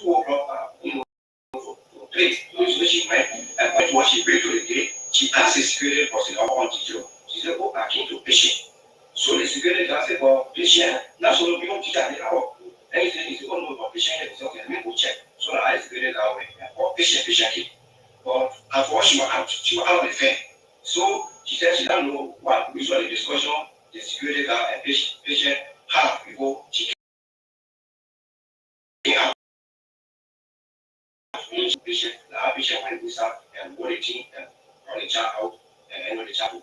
2 o'clock, to 3. So she went, and when she prayed to the day, she asked the security personnel on teacher. She said, "Oh, I came to patient." So the security guard said, "Well, patient, that's all we don't teach at the hour." And he said, "Oh, no, patient is okay, let me go check." So I security guard went, "Oh, patient came." But after she was out of the fan. So she said she don't know what usually discussion the security guard and patient have before she came out. Patient, the patient went to start and brought the team and brought the child out and the child.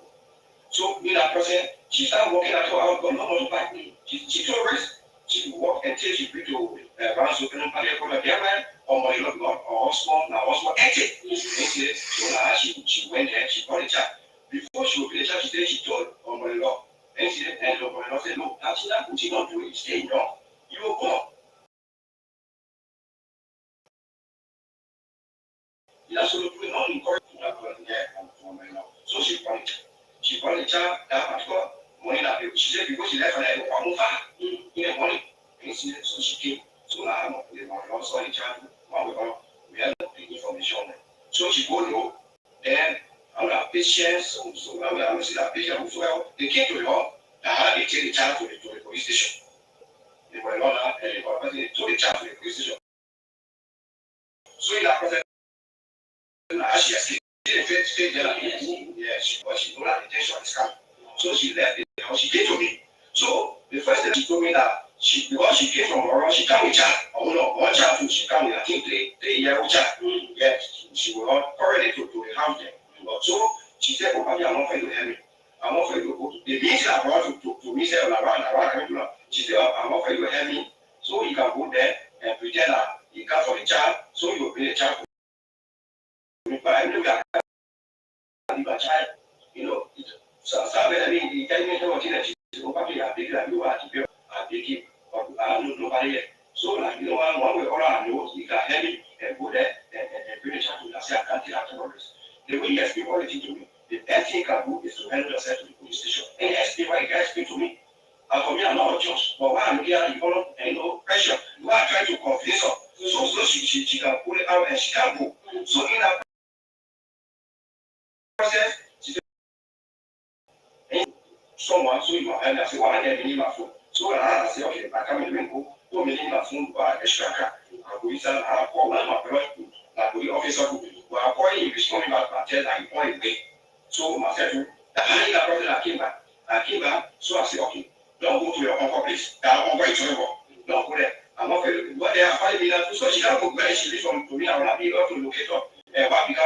So in that process, she started walking at her out, but not much back. She told us she walked until she went to Brown's opening party for the airline or my love God or Osborne, now Osborne acted. So now she went there, she brought the child. Before she opened the child, she said she told on my love. And she said, and my love said, "No, that's not what you don't do it, stay young. You were born." That's what we not encourage that from my love. So she brought the child that particular morning. She said because she left her home far in the morning. And she said, so she came. So now we saw the child. We had the information. So she go low. Then our patients, so now we have to see that patient as well. They came to the hall. Now they take the child to the police station. They were not and they took the child to the police station. So in that process, she escaped. She know that the tension is coming. So she left the house. She came to me. So the first thing she told me that because she came from Oron, she came with child. Oh no, one child too. She came with I think 3-year-old child. Yes, she was not already to the house there. So she said, "Oh, I'm not afraid to help me. I'm not afraid to go to the meeting I brought to me. Say, around. She said, "Oh, I'm not afraid to help me. So you can go there and pretend that you come for the child. So you will bring the child." But I know that a child, so I mean, the guy what she's probably a big like you are to be a big, but I don't know nobody yet. So, like, one way or another, you can help me and go there and bring a child to the say, I can't tell terrorists. The way he explained everything to me, the best thing you can do is to handle yourself to the police station. And he explained what he can explain to me. And for me, I'm not a judge, but while I'm looking at the pressure, you are trying to convince her. So she can pull it out and she can go. So in that process, someone so you and I say, "Why are you my phone?" So I say, "Okay, I come in and go my phone, extra car. I go inside, I call one of my friends, I go the officer, but I call him, he's coming back, I tell him, point away." So myself, the high that person I came back, so I say, "Okay, don't go to your uncle place. I'm going to go. Don't go there. I'm not going to go there. I find me that, so she can't go where she lives from to me. I will not be able to locate her. Why? Because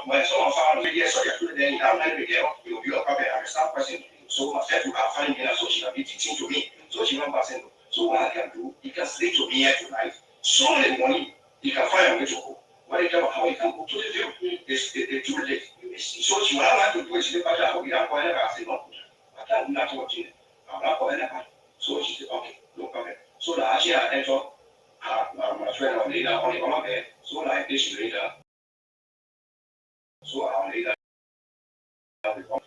when someone found me, yes, so then I'm not again, you'll be a puppet and a staff person. So myself, you can find me now, so she can be teaching to me. So she won't pass in. So what I can do, he can sleep to me here tonight. So in the morning, he can find a way to go. What they tell her, how he can go to the field, it's too late. So she will have to do it. She said, "I will not go ahead." I said, "No, I can't do that watching it. I'm not going ahead." So she said, "Okay, no problem." So the actually I enter, my friend of leader on the other bed, so like this later. So our leader,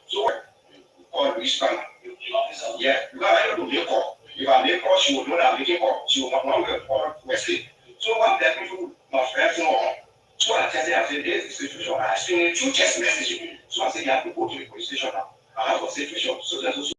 so call respond. Yeah, because I don't make call. If I make call, she will know that I'm making call. She will not want to call Wesley. So what that people, my friends know. So I tell them, I said, "There's the situation." I explained two text messages. So I said, "You have to go to the police station now. I have a situation." So that's also.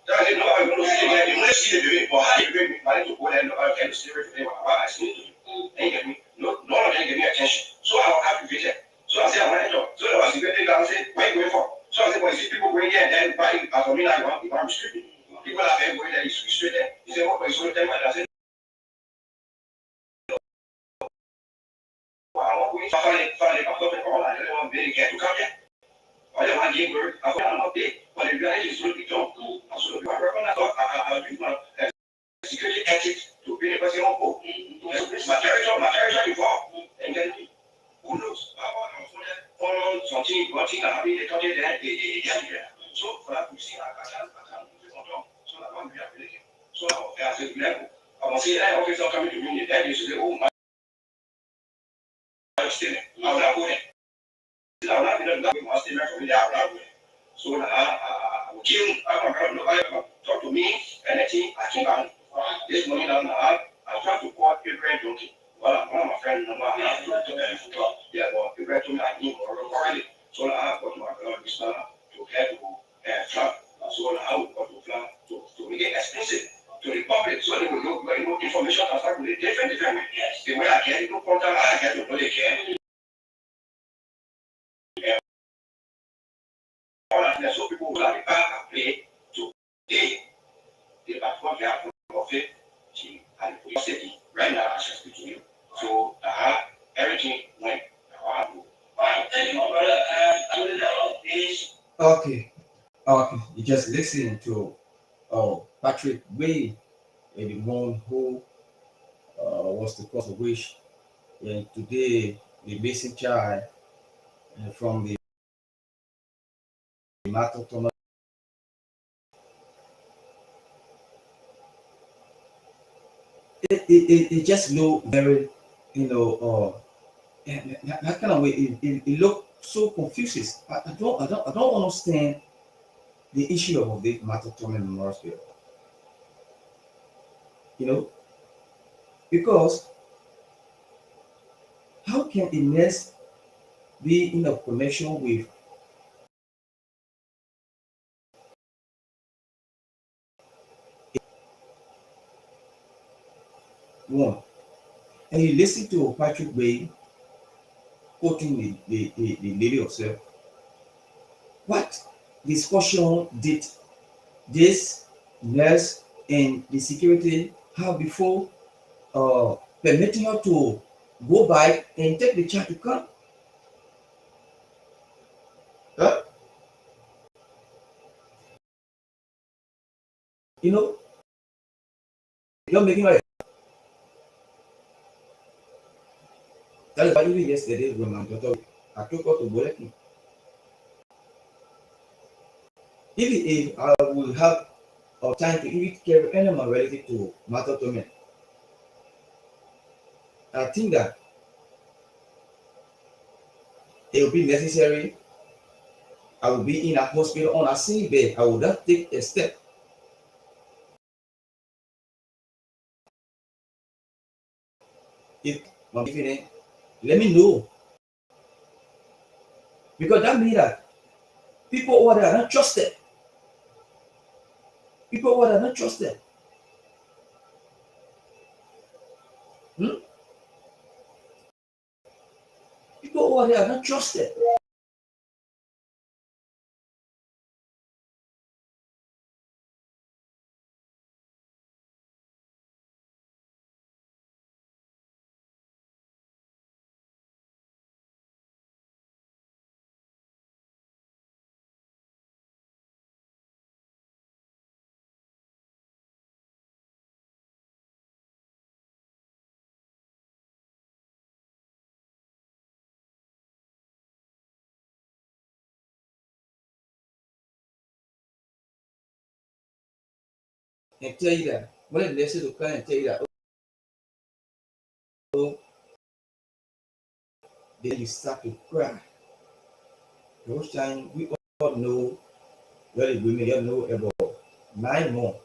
That's it. No, I don't see it. You want to see the baby, but how you bring me to go there? No, I can't see it. I see it. And you get me. No, none of them give me attention. So I àwọn ọkùnrin falẹ̀ kọ́kọ́ fẹ́ kọ́ ọ̀la lẹ́wọ̀n bẹ́ẹ̀ kẹ́ tó kábíà ọ̀lẹ́ wọn yé wẹ̀rẹ̀ àwọn àwọn ọ̀dẹ́ wọn lè rí ayé ìṣòro ìjọ àṣọ ìwà rẹ̀ wọn náà àbíkú security ethics to be a person of hope. Material involved. And then who knows? Something, one thing I have been told there, so for that, we see I can't so that one we are really. So I said, level. I was saying, I officer coming to me, that is the oh my still. I will not go there. I will not be done with my statement from the out. So I will kill, I talk to me, anything, I think I'm this morning down the hall, I tried to call Gabriel Donkey. Well, one of my friends, yeah, well, Gabriel told me I need more already. So I got my brother to head to flat. So I will go to flat to make it expensive to the public. So they will look very good information and start with a different way. The way I get no contact, I get to know they can. All of that, so people will have the back and play to the back one, they have of it. And city right now I speak to you. So everything went okay. You just listen to Patrick Way, the one who was the cause of which today the missing child from the matter Thomas. It just look very, that kind of way. It look so confusing. I don't understand the issue of the matter Thomas Memorial Hospital. Because how can a nurse be in a connection with one? And you listen to Patrick Bay quoting the lady herself. What discussion did this nurse and the security have before permitting her to go by and take the child to come? Huh? You're making right. That is why even yesterday when my daughter, I took her to Boleki. Even if I will have time to even carry any of my relative to matter to me, I think that it will be necessary. I will be in a hospital on a sick bed. I will not take a step. If I'm giving it, let me know. Because that means that people over there are not trusted. People over there are not trusted. People over there are not trusted. And tell you that when they say to come and tell you that, oh, then you start to cry. Those times we all know where the women don't know about 9 months.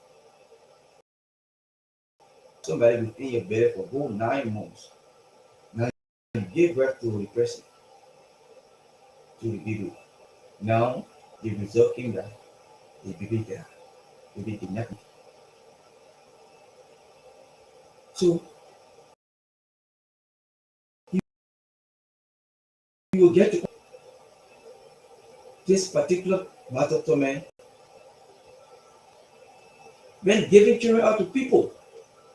Somebody within your belly for whole 9 months. Now you give birth to the person, to the baby. Now the result came that the baby died. The baby kidnapped. So you will get to this particular matter to me when giving children out to people,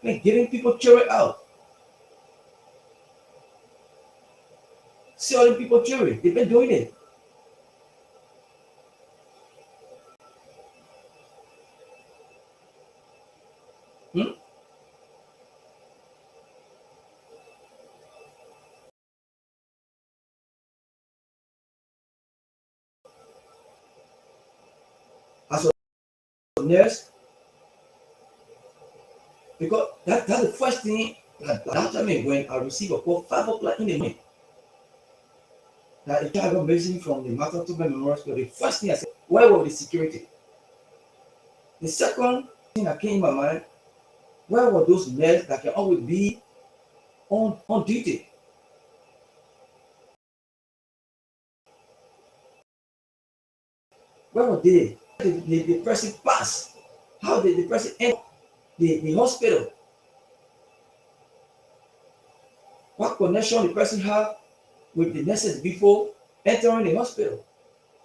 when giving people children out. selling people jewelry. They've been doing it. Hmm? As a nurse, because that's the first thing that time when I receive a call 5 o'clock in the morning that a child got missing from the Matatoba Memorial School. The first thing I said, where were the security? The second thing that came in my mind, where were those nurses that can always be on duty? Where were they? Did the person pass? How did the person enter the hospital? What connection the person have with the nurses before entering the hospital?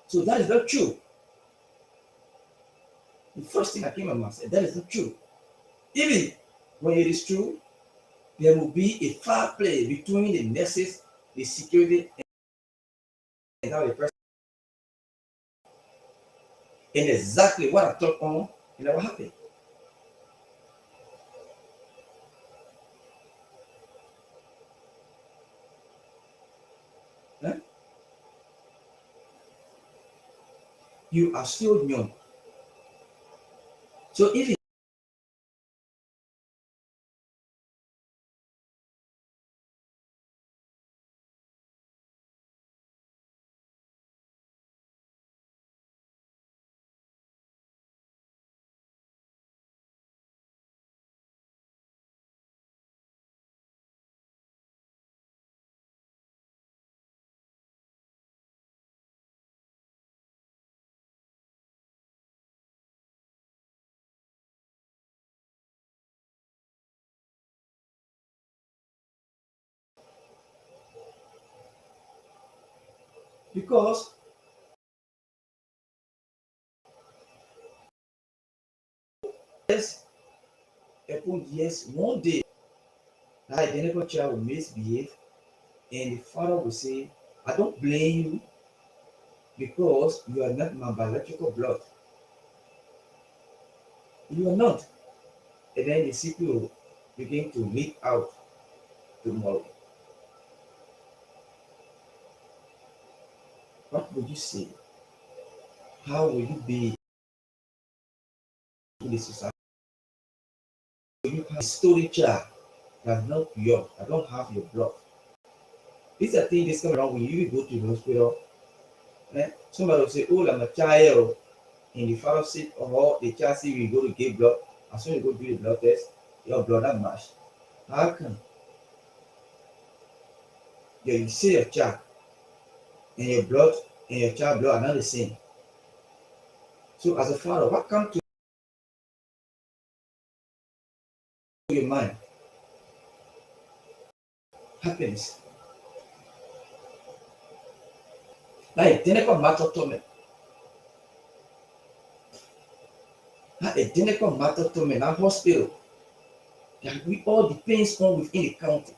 So that is not true. The first thing that came to my mind said that is not true. Even when it is true, there will be a fair play between the nurses, the security, and how the person. And exactly what I talked on, and what happened. Huh? You are still young. So if it because yes, yes, one day that identical child will misbehave, and the father will say, I don't blame you because you are not my biological blood. You are not. And then the CP will begin to leak out tomorrow. What would you say? How will you be in the society? You have a story child that's not yours, I don't have your blood. These are things this come around when you go to the hospital. Somebody will say, oh, I'm a child. In the father seat or the child say you go to give blood. As soon as you go do the blood test, your blood that match. How come? Yeah, you see your child and your blood and your child blood are not the same. So as a father, what comes to your mind? Happiness. That identical matter to me. That identical matter to me. That hospital that we all depends on within the county.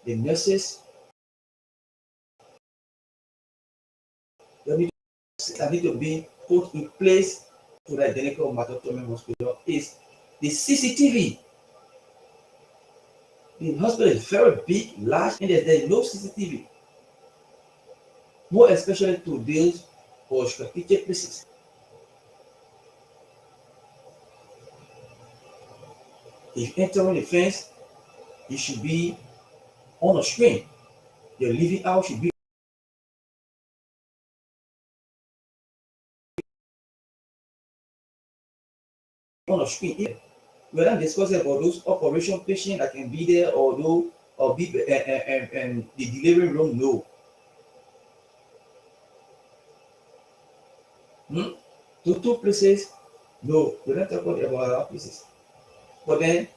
The nurses that need to be put in place to the identical matter to me hospital is the CCTV. The hospital is very big, large, and there is no CCTV. More especially to deals or strategic places. If entering the fence, it should be on a screen. Your living out should be on a screen. We're not discussing about those operation patients that can be there or no, or be and the delivery room. No. Hmm? Two places. No, we're not talking about our places. But then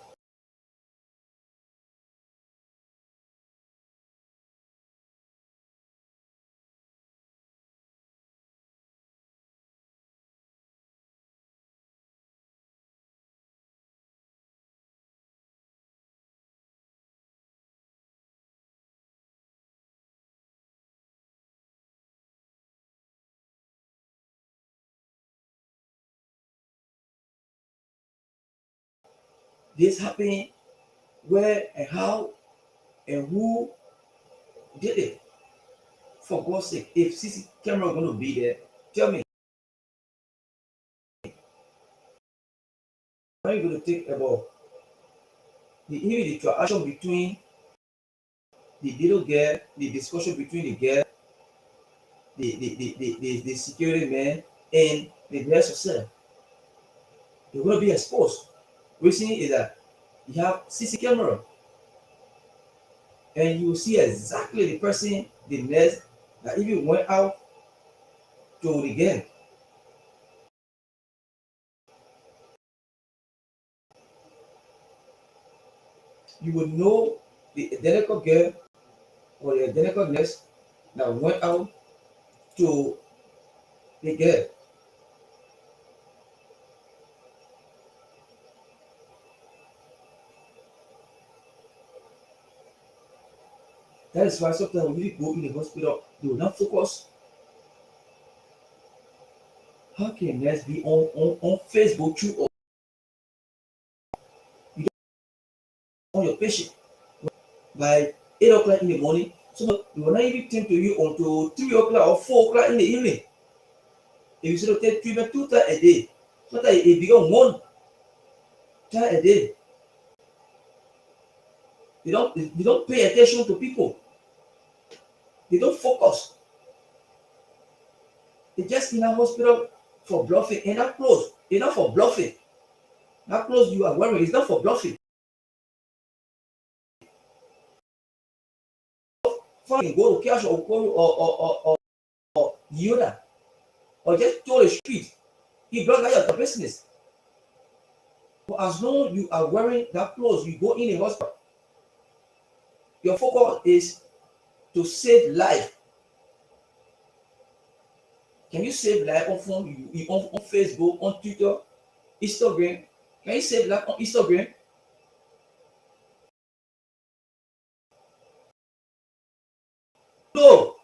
this happened, where and how and who did it. For God's sake, if CC camera going to be there, tell me, how are you going to think about the interaction between the little girl, the discussion between the girl, the security man, and the nurse herself? You're going to be exposed. Reason is that you have CC camera, and you will see exactly the person, the nurse, that even went out to the game. You will know the identical girl or the identical nurse that went out to the girl. That is why sometimes when you go in the hospital, they will not focus. How can nurse be on Facebook through or you don't on your patient by 8 o'clock in the morning? So they will not even tend to you until 3 o'clock or 4 o'clock in the evening. If you should take treatment 2 times a day, sometimes it becomes 1 time a day. They don't pay attention to people. They don't focus. They just in a hospital for bluffing and that clothes. It's not for bluffing. That clothes you are wearing is not for bluffing. Fucking go to cash or go or Yoda or just to the street. He brought out your business. But as long as you are wearing that clothes, you go in a hospital. Your focus is to save life. Can you save life on phone, on Facebook, on Twitter, Instagram? Can you save life on Instagram? No.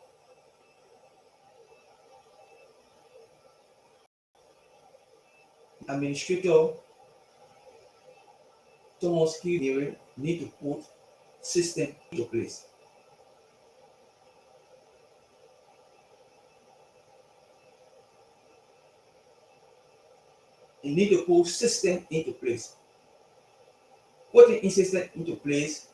Administrator Thomas Kiri need to put system into place. You need to put system into place. Putting system into place,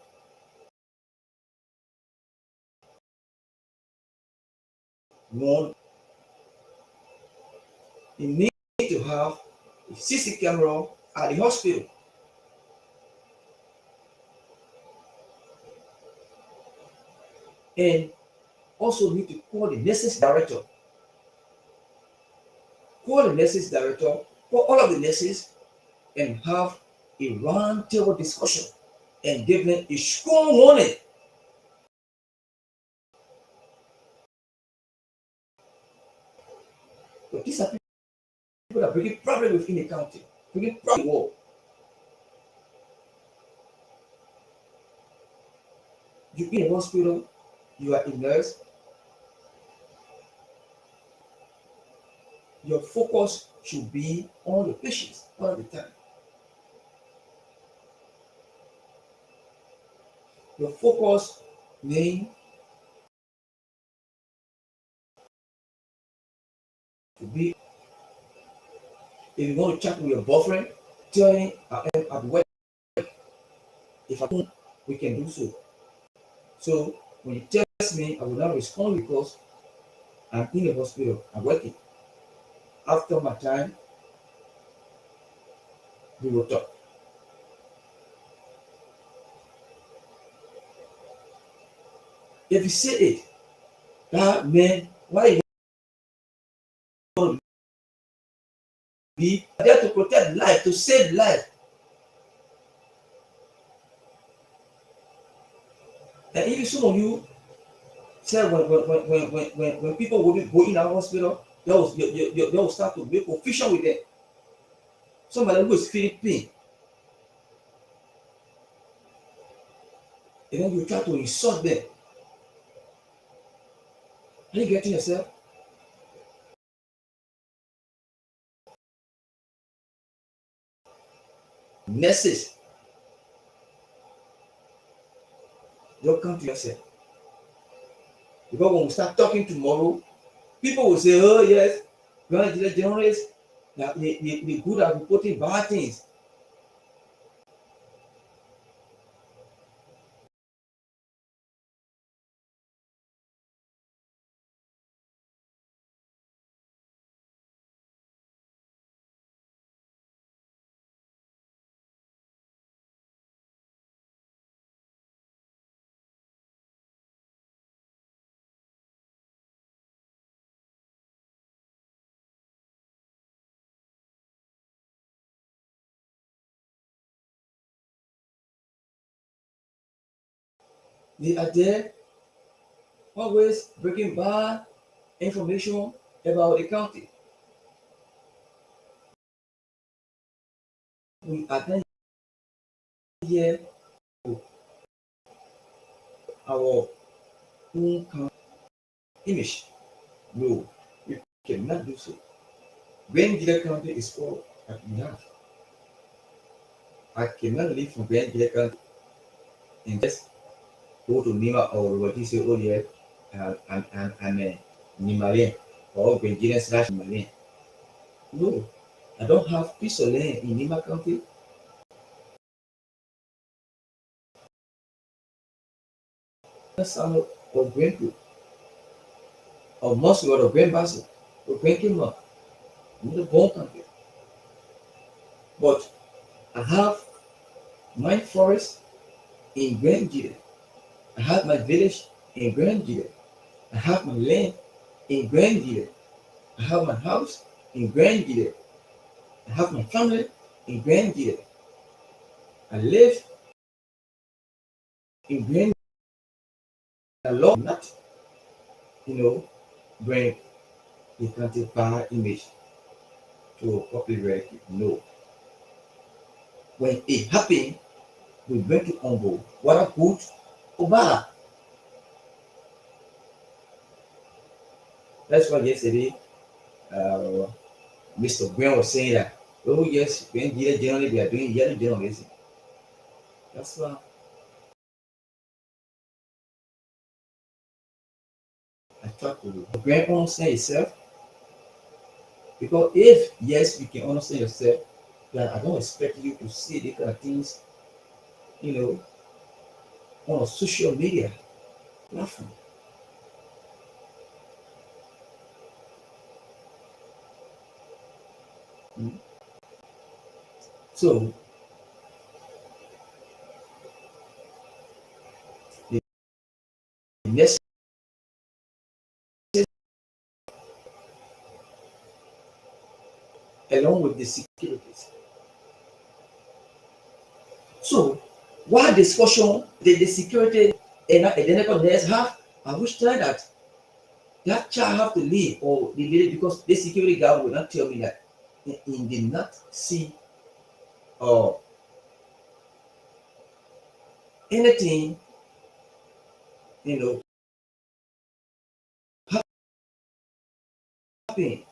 one, you need to have a CC camera at the hospital. And also need to call the nurses director. Call the nurses director, call all of the nurses and have a round table discussion and give them a strong warning. But these are people that are bringing problem within the county, bringing problem in the world. You in a hospital, you are a nurse, your focus should be on the patients all the time. Your focus may to be if you want to chat with your boyfriend, tell him I am at work. If I don't, we can do so. So when you text me, I will not respond because I'm in the hospital. I'm working. After my time, we will talk. If you say it, that man, why you want to be there to protect life, to save life? And even some of you say when people will be going in our hospital, they will start to make official with them. Somebody who is feeling pain, and then you try to insult them. Are you getting yourself? Nurses, Just come to yourself. Because when we start talking tomorrow, people will say, oh yes, the journalists, they good at reporting bad things. They are there always breaking bad information about the county. We are not here for our own image. No, we cannot do so. When Gede County is all that we have, I cannot live from Gede County and just go to Nima or what you say earlier, and Nimalian or Gede slash Nimalian. No, I don't have piece of land in Nima County. That's out of Grenville or Moscow or Grand Basil or Grand Kima, in the Bone Country. But I have my forest in Grand Gede. I have my village in Grand Gede. I have my land in Grand Gede. I have my house in Grand Gede. I have my family in Grand Gede. I live in Grand Gede. I love not, bring the country bad image to a public relative. No. When it happened, we went to Congo. What a good Obama. That's why yesterday, uh, Mr. Green was saying that, oh yes, when generally we are doing yellow journalism. That's why I talk to you. Green understand yourself. Because if yes, you can understand yourself, then I don't expect you to see the kind of things, you know, on a social media platform. Mm. So the next, along with the securities. So what discussion did the security and identical nurse have? I wish time that child have to leave or the lady because the security guard will not tell me that he did not see uh, anything, you know, happen.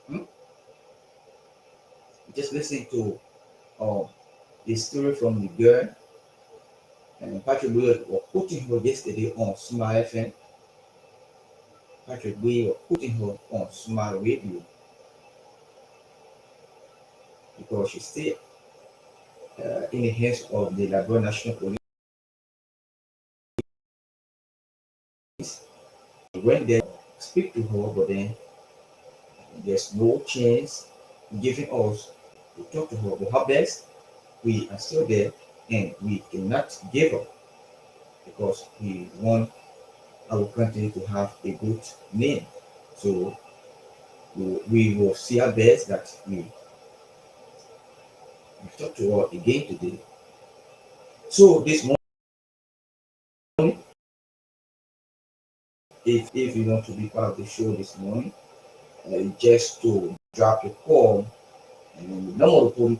Hmm? Just listen to uh, the story from the girl and Patrick Williams was putting her yesterday on Smile FM. Patrick Williams was putting her on Smile Radio because she's still in the hands of the Labor National Police. When they speak to her, but then there's no chance giving us to talk to her. But her best, we are still there and we cannot give up because we want our country to have a good name. So we will see our best that we talk to her again today. So this morning, if you want to be part of the show this morning, just to drop your call and the number to put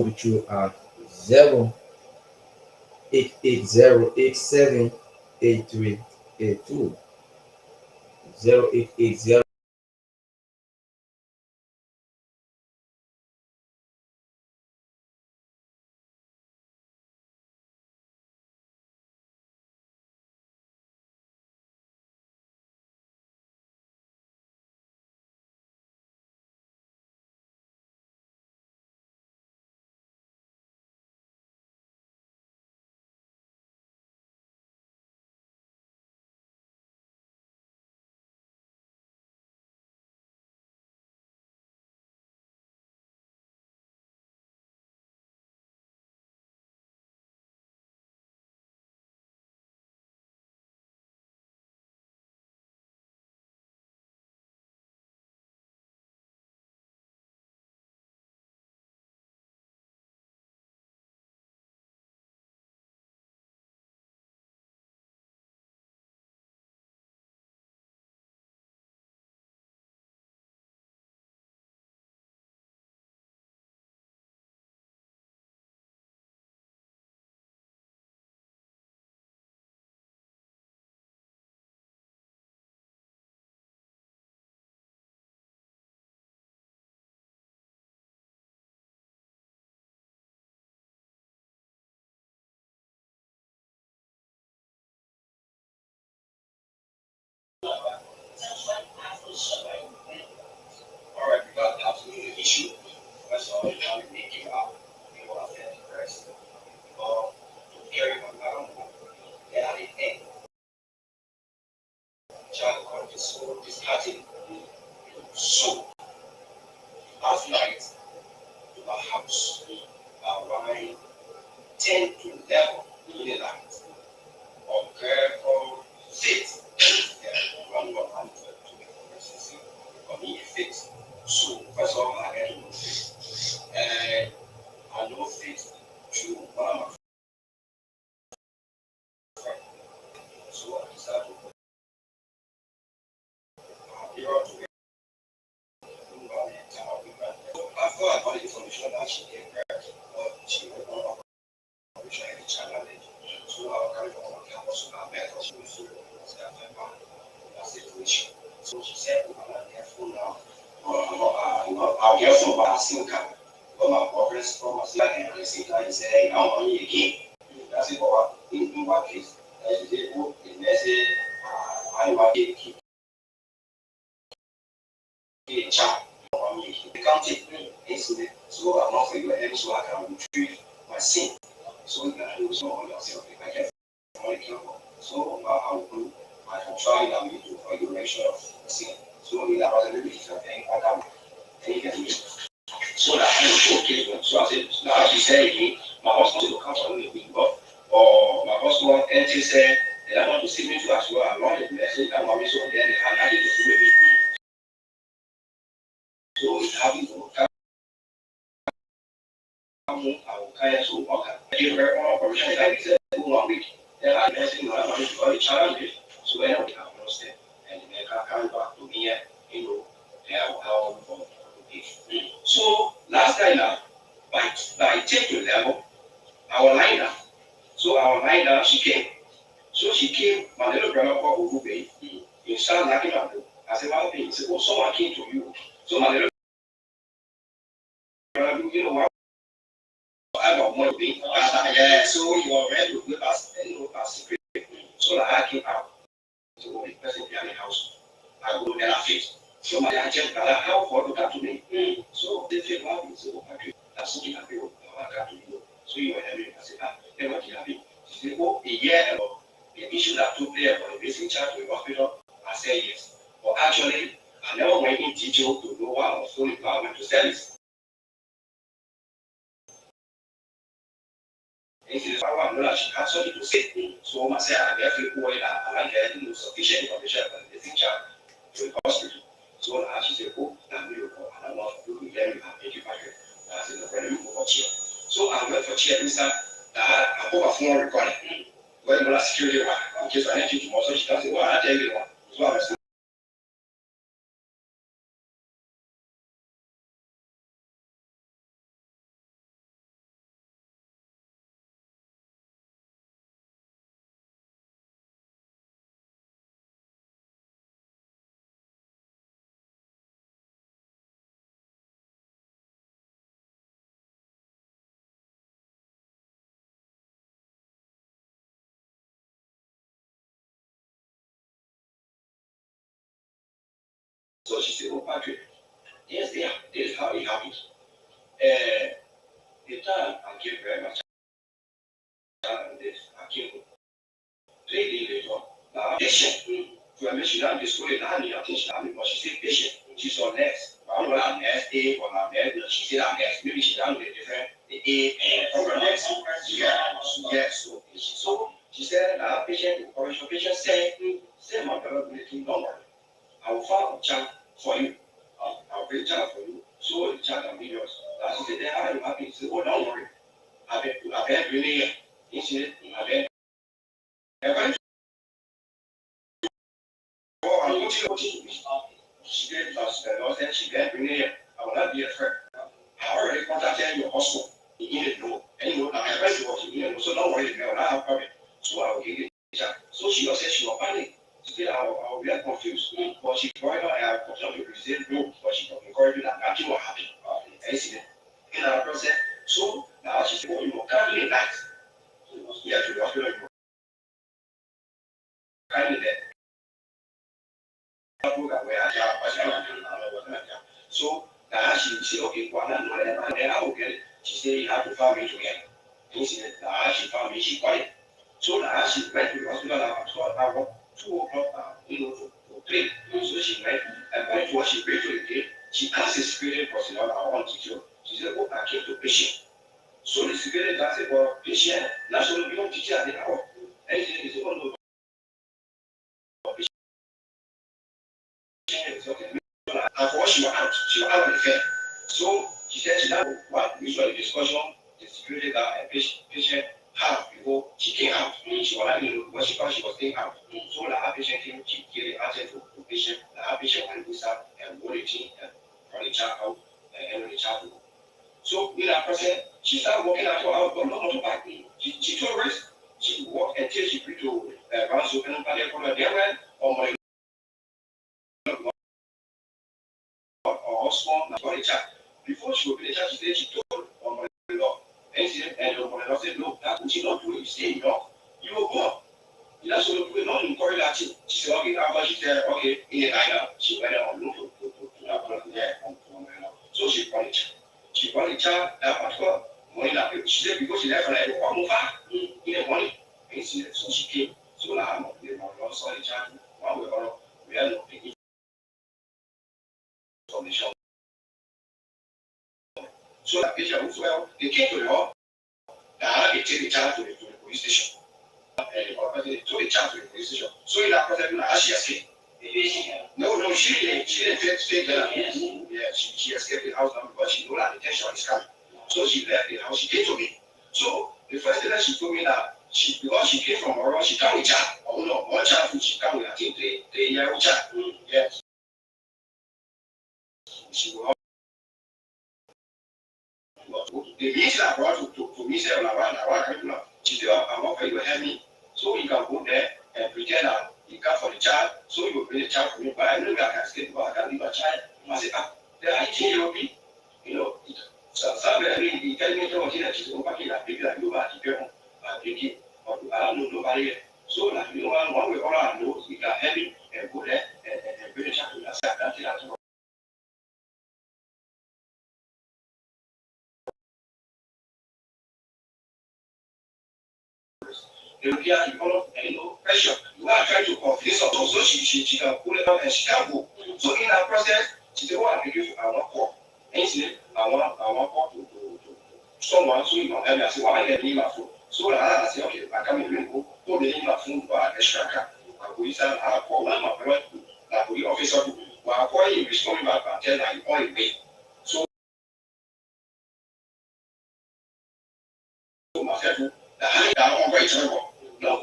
it through are 0880878382 0880 All right, we got absolutely an issue. That's all you're trying to make it out. You know what I said? Rest. Carry on. I don't know. Yeah, I didn't think. Child God is so disheartening. So, last night, in my house, around 10 to 11 in the night, on girl fit. Yeah, one more hand to make the person for me fit. So, first of all, I had to know fit. And I know fit to one of my friends. So, I decided to be able to after I got the information that she gave her, she went on operation and challenge. So I carried on my campus to her method. She was so that situation. So she said, I'm not careful now. I'll get some vaccine card. But my progress from my side and I said, I said, hey, I'm on you again. That's it, but in what case, I said, oh, the message, I'm not getting a child. The county incident, so I'm not going to so I can retrieve my sin. So you can lose all yourself if I get so I can try that we do for you make sure of sin. So we are a little bit of thing, but and you can so that I was okay. So I said, now she said again, my husband will come from the week off, or my husband and she said, and I want to see me too as well. I want the message, I want me so then I need to do it. So we have it to come. I will kind of so I give her all permission. Like I said, 1 week. Then I message my money to the challenge. So then we have no step. And then I come back to me, you know, how for it. So last time now, by 10 to 11, our line now. So our line now, she came. So she came, my little brother called Ugube. You start knocking at the I said, one thing. He said, well, someone came to you. So my little brother, you know what? I got one thing. Yeah, so you are ready to give us and you know secret. So that I came out. So the person behind the house, I go there and face. So my dad checked that how far to come to me. So they said, well, so okay, that's something I feel. I got to you. So you were having, I said, then what you having? She said, oh, a year ago, the issue that took place for the basic charge to the hospital, I said yes. But actually, I never went in detail to know what I was going to service. If I know that she has something to say, so I say I get people that I like sufficient information about the teacher to the hospital. So I she said, oh, I'm going to go and I want to do it. Then I take you back. I said, no problem, you go for chair. So I went for chair this time. I put a phone recording. When the security in case I need you tomorrow, so she can say, well, I tell you what. So I was so she said, oh, Patrick, yes, they are. This is how it happens. The time I give very much time this, I give 3 days later. Now, patient. To a mission, I'm just going to teach them, but she said patient. She's on next. I'm going to next A or not next. She said I'm next. Maybe she's done with different the A and from next. Yes. So she said, patient, operation patient said, say my brother, don't worry. I will find a child for you. I'll bring a child for you. So the child can be yours. She said, then how are you happy? She said, oh, don't worry. I've been really, I've been she did us, and she can't bring it. I will not be a friend. I already contacted your husband. He needed to know. And you know, I read what he needed to know. So don't worry, I have problem. So I will give it a chance. So she was saying she was panic. She said, I will be confused. But she brought her, I have to present no, but she encouraged me that nothing will happen. And she said, in our process, so now she said, oh, you can't do it night. Yeah, to the hospital, you can't do that. program where so now she said, okay, well, I know that, and then I will get it. She said, you have to find me together. And she said, now she found me, she quiet. So now she went to the hospital at 12 hours, 2 o'clock, to pray. So she went, and when she prayed to the gate, she asked the security personnel, I want to teach you. She said, oh, I came to patient. So the security guard said, well, patient, that's what we don't teach you at the hour. And he said, oh, no, patient is okay. And for what she was out of the fair. So she said she now what usually discussion the security guard and patient have before she came out. She was like, when she found she was staying out. So the patient came, she gave the answer to the patient, the patient went to start and roll the thing and run the child out and the child to go. So in that process, she started walking out of our not to back. She told us she walked until she went to Ransom and they went on my or small child. Before she opened the child, she said she told on my law. And she said, and my law said, no, that which you not do, you stay in law. You will go. That's what we not encourage that. She said, okay, after she said, okay, in the night, she went on look to that one there on my law. So she called the child. She called the child that particular morning. She said, because she left her like one more in the morning. And she said, so she came. So now, the law saw the child. One way or we had no picking from the shop. So that patient was well, they came to the hall. Now they take the child to the police station. And they took the child to the police station. So in that process, she escaped. No, she didn't stay there. Yeah, she escaped the house now because she knew that the tension is coming. So she left the house. She came to me. So the first thing that she told me that because she came from Oron, she came with child. Oh no, one child she came with I think the year child. Yes. She will the means I brought to me say she said, I'm offering you help me. So you can go there and pretend that you come for the child, so you will bring the child for me. But I know that I can escape, but I can't leave a child. I say, then I think you will be, so somewhere he tell me that she's over here, that people like you are the thinking, or I don't know nobody yet. So like one way all I know, we can help him and go there and bring the child to the side. That's they will be at pressure. You are trying to convince her. So she can pull it out and she can go. So in that process, she said, what I can do, I want call. And she said, I want call to someone so you can help me. I said, why I get my phone? So I said, okay, I come in and go the name my phone for an extra car. I go inside, I call one of my parents, I go the officer, while I call him, he's coming back and tell that he's on his way. So myself, I'm quite terrible. No,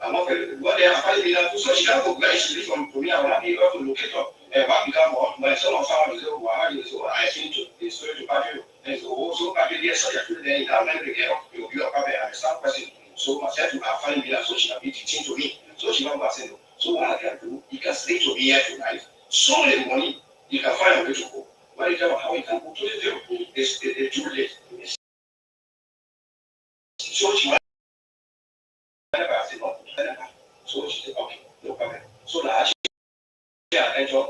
I'm not very what they are finding out. So she can't go back. She lives from me. I will not be able to locate her. And what become of my son of someone is why so I think to story to Pavio. And so also Pavio, yes, I have to then now let me get up. You are Pavio and start person. So myself to have finding me out so she can be teaching to me. So she won't say no. So what I can do, you can stay to me here tonight. So many money, you can find a way to go. When you tell her how you can go to the jail, it's too late. So she I said, no. So she said, okay, no problem. So now she entered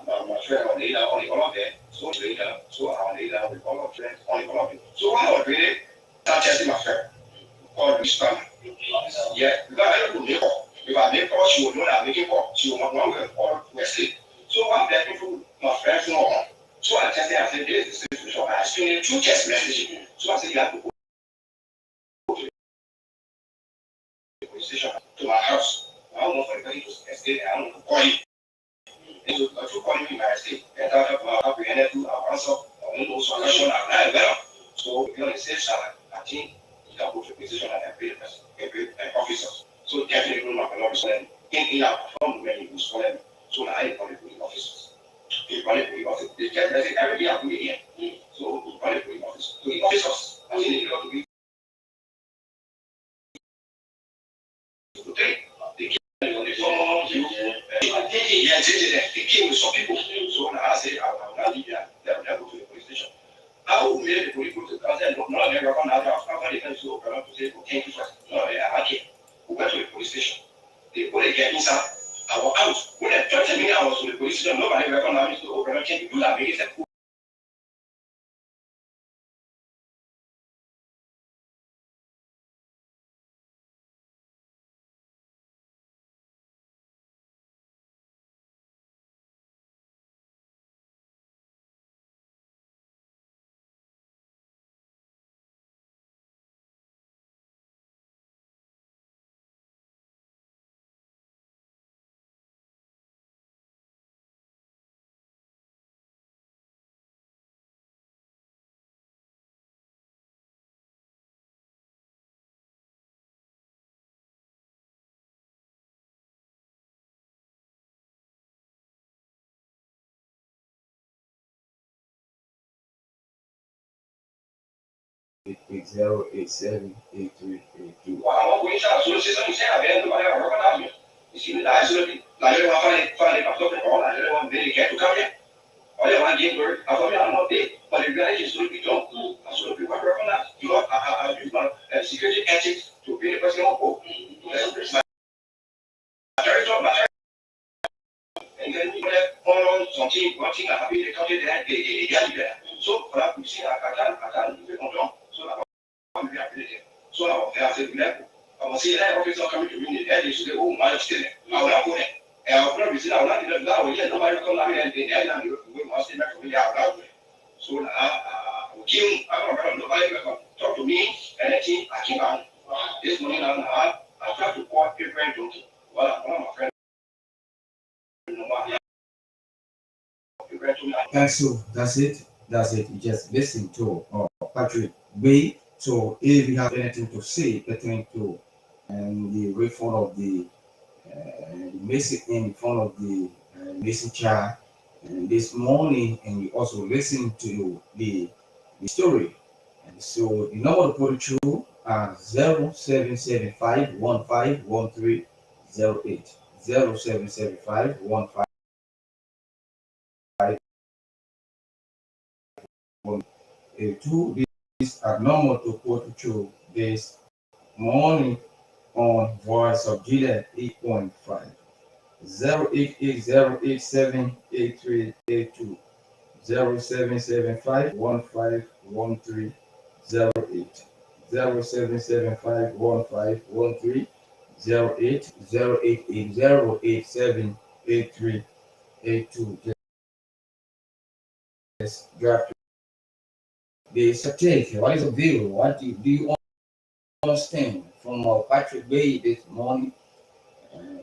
my friend on later on the all of them. So later, so our later with all of friends on the all of them. So while I was doing it, I tested my friend called Miss Family. Yeah, because I don't make call. If I make call, she will know that I'm making call. She will not know all we're asleep. So I'm letting people, my friends know on. So I tested, I said, this is the situation. I explained 2 text messages. So I said, you have to go station to my house. I don't know for anybody to stay there. I don't know to call you. And so if you call me in my estate, and I have apprehended to our answer, I don't know so I should have well. So if you're on the safe side, I think you can go to the position and pay the person, pay officers. So definitely not going to in our home when you use for them. So now I call the police officers. You call the police officers. They get every day I'm here. So you call the police officers. So the officers, I think they got to be they came with some people. So I said, I will not leave here. They will go to the police station. I will make the police go to the council. No, I never found out after the council opened up to say, thank you first. No, I came. We went to the police station. They put a get inside our house. When they 20 minutes, I was system, nobody recognizes the overall change. You do that, make it Eight 0878382. Wow, we shall so system is saying nobody ever recognize me. You see, I should be like everyone finally I'm talking about, like everyone really care to come here. Or they want to give birth. I thought I'm not big, but the reality is going to be done. I should be what recognized. You know, I use my security ethics to be the person on board. My territory, and then you have on something, one thing I have been the country that they there. So, for that, we see, I can't do it on top. So, I'm happy there. So, I said, I was saying that officer coming to me, and they should go, my still there. I will not go there. And I'll probably say, I'm not in the now, yet nobody will come and they are we must stay back to me out loud. So, I will give him, I don't know, nobody will come talk to me, and I think I keep on. This morning, I try to call a friend to well, one of my friends. And so that's it. That's it. You just listen to Patrick Way. So if you have anything to say pertaining to the reform of the message in front of the messenger this morning, and you also listen to the story. And so the number to put it through are 0775151308. 0775151308. Two these are normal to put through this morning on voice of Gede 8.5. 0880878382. 0775151308. 0775151308. 0880878382. Just drop the certificate. What is a view? What do you understand from Patrick Bay this morning?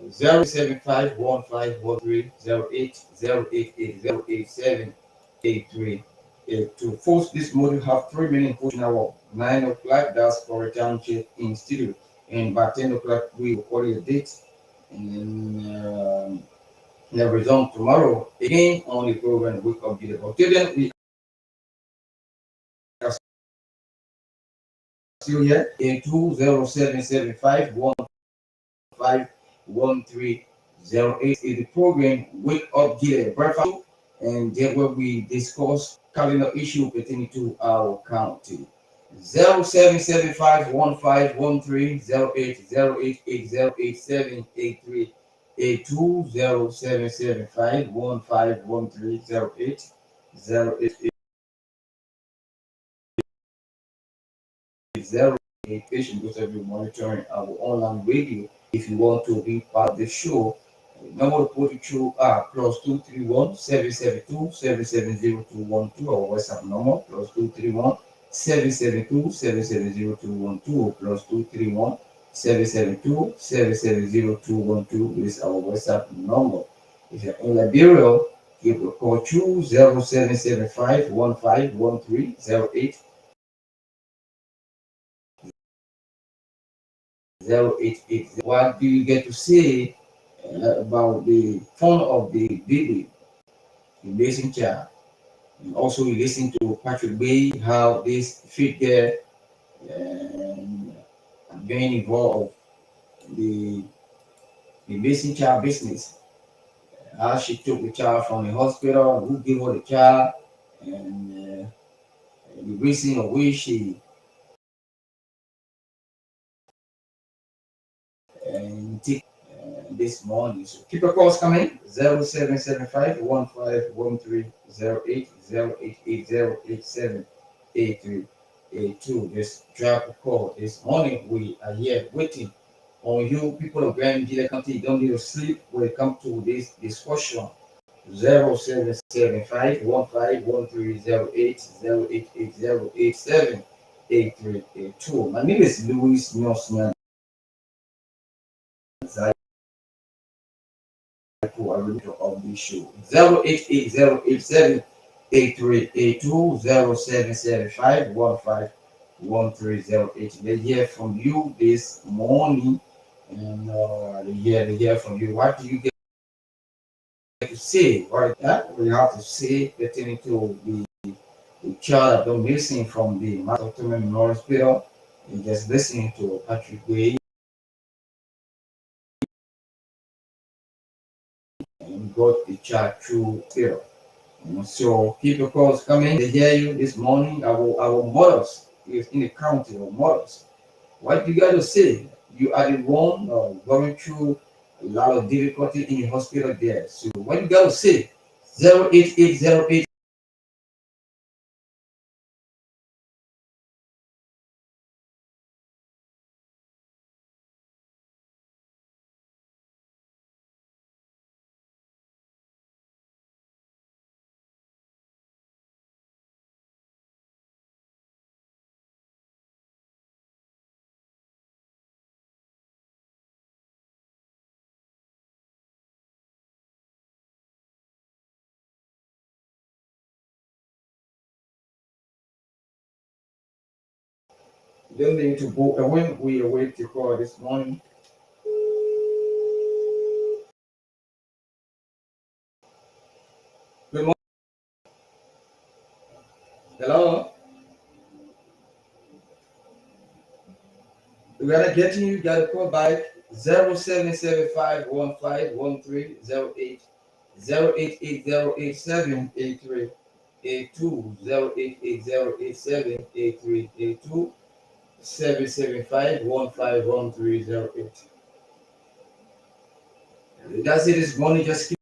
075151308. Folks, this morning have 3 minutes pushing hour. 9 o'clock, that's for a township in studio. And by 10 o'clock, we will call it a date. And then the resume tomorrow again on the program Wake Up Gede. But till then, we are still here in 20775151308 is the program Wake Up Gede Breakfast, and there where we discuss calendar issue pertaining to our county. 0775151308. 0775151308. Zero patient because we're monitoring our online radio. If you want to be part of the show, number to put it through are +231 772 770 212. Our WhatsApp number +231 772 770 212 +231 772 770 212 is our WhatsApp number. If you're in Liberia, give a call to 0775 151308. 088. What do you get to say about the fun of the baby, the amazing child? And also, you listen to Patrick Bay, how this figure and getting involved in the amazing child business. How she took the child from the hospital, who gave her the child, and the reason of which she and take this morning. So keep your calls coming. 0775 151308 0880878382. Just drop a call. This morning we are here waiting on you, people of Grand Gede County. You don't need to sleep when it comes to this discussion. 0775 151308 0880878382. My name is Louis Nyosman. Of the show 0880878382 0775151308. They hear from you this morning, and they hear from you. What do you get to say? What we have to say pertaining to the child that been missing from the Matatomen Memorial Hospital, and just listening to Patrick Way and got the child through still. So keep your calls coming. They hear you this morning. Our mothers is in the county of mothers. What you got to say? You are the one going through a lot of difficulty in the hospital there. So what you got to say? 08808. You don't need to go. And when we awake to call this morning, good morning. Hello. We gotta get you. You gotta call back 0775151308 0880878382 0880878382 775151308. That's it this morning. Just keep